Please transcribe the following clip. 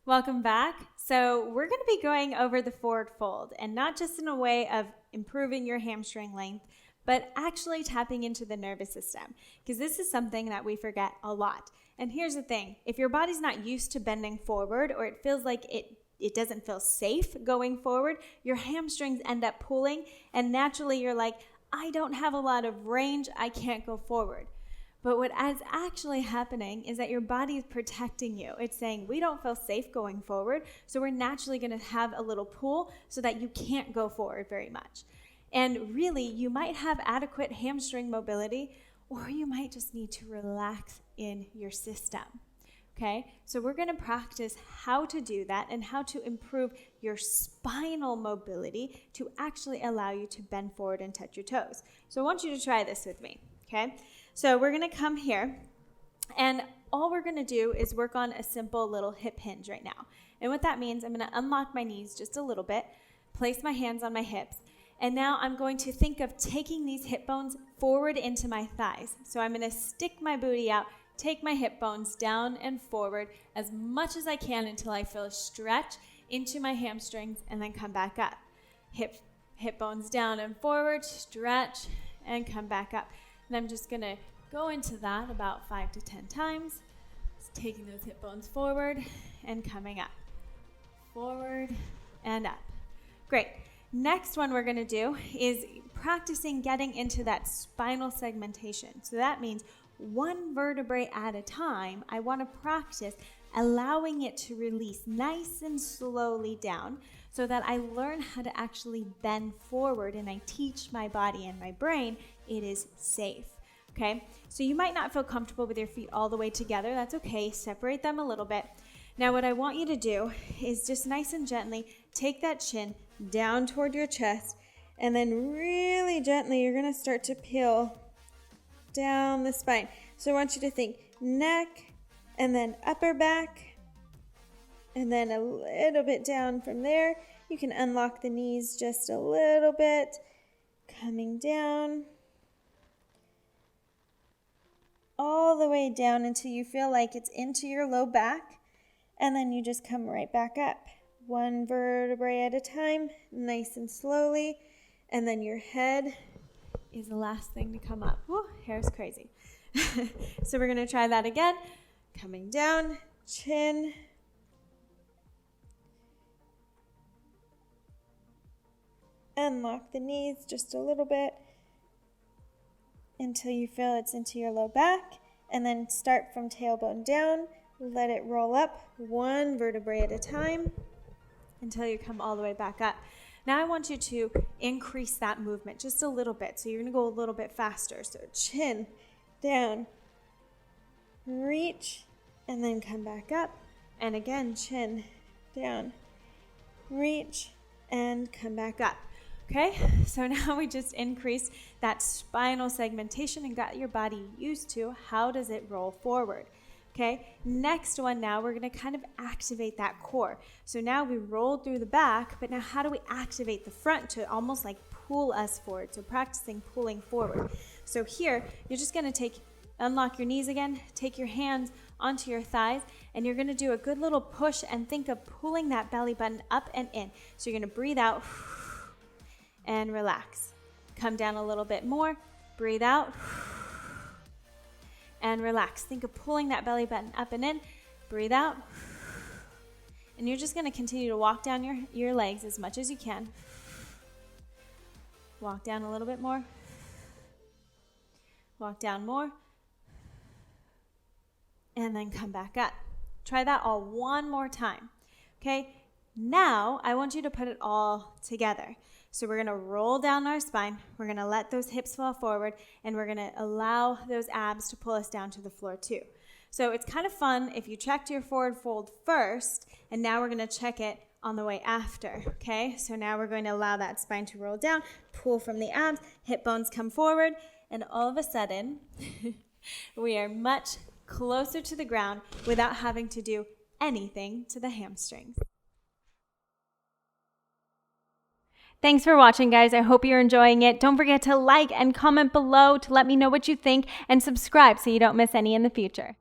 Welcome back. So we're going to be going over the forward fold, and not just in a way of improving your hamstring length, but actually tapping into the nervous system, because this is something that we forget a lot. And here's the thing, if your body's not used to bending forward, or it feels like it doesn't feel safe going forward, your hamstrings end up pulling, and naturally you're like, I don't have a lot of range, I can't go forward. But what is actually happening is that your body is protecting you. It's saying, we don't feel safe going forward, so we're naturally going to have a little pull so that you can't go forward very much. And really, you might have adequate hamstring mobility, or you might just need to relax in your system. Okay, so we're going to practice how to do that and how to improve your spinal mobility to actually allow you to bend forward and touch your toes. So I want you to try this with me, okay? So we're going to come here, and all we're going to do is work on a simple little hip hinge right now. And what that means, I'm going to unlock my knees just a little bit, place my hands on my hips, and now I'm going to think of taking these hip bones forward into my thighs. So I'm going to stick my booty out, take my hip bones down and forward as much as I can until I feel a stretch into my hamstrings, and then come back up. Hip bones down and forward, stretch, and come back up. And I'm just going to go into that about 5 to 10 times. Just taking those hip bones forward and coming up. Forward and up. Great. Next one we're going to do is practicing getting into that spinal segmentation. So that means one vertebrae at a time. I want to practice allowing it to release nice and slowly down so that I learn how to actually bend forward, and I teach my body and my brain it is safe. Okay, so you might not feel comfortable with your feet all the way together. That's okay. Separate them a little bit. Now what I want you to do is just nice and gently take that chin down toward your chest, and then really gently you're going to start to peel down the spine. So I want you to think neck, and then upper back, and then a little bit down from there. You can unlock the knees just a little bit, coming down, all the way down until you feel like it's into your low back, and then you just come right back up. One vertebrae at a time, nice and slowly, and then your head is the last thing to come up. Whew, hair's crazy. So we're going to try that again. Coming down, chin, unlock the knees just a little bit until you feel it's into your low back, and then start from tailbone down. Let it roll up one vertebrae at a time until you come all the way back up. Now I want you to increase that movement just a little bit. So you're going to go a little bit faster. So chin down, reach, and then come back up. And again, chin down, reach, and come back up. Okay, so now we just increased that spinal segmentation and got your body used to how does it roll forward. Okay, next one now, we're going to kind of activate that core. So now we rolled through the back, but now how do we activate the front to almost like pull us forward? So practicing pulling forward. So here, you're just going to unlock your knees again, take your hands onto your thighs, and you're going to do a good little push and think of pulling that belly button up and in. So you're going to breathe out and relax. Come down a little bit more, breathe out and relax. Think of pulling that belly button up and in, breathe out, and you're just going to continue to walk down your legs as much as you can. Walk down a little bit more, walk down more, and then come back up. Try that all one more time. Okay, now I want you to put it all together. So we're going to roll down our spine, we're going to let those hips fall forward, and we're going to allow those abs to pull us down to the floor too. So it's kind of fun if you checked your forward fold first, and now we're going to check it on the way after, okay? So now we're going to allow that spine to roll down, pull from the abs, hip bones come forward, and all of a sudden, we are much closer to the ground without having to do anything to the hamstrings. Thanks for watching, guys. I hope you're enjoying it. Don't forget to like and comment below to let me know what you think, and subscribe so you don't miss any in the future.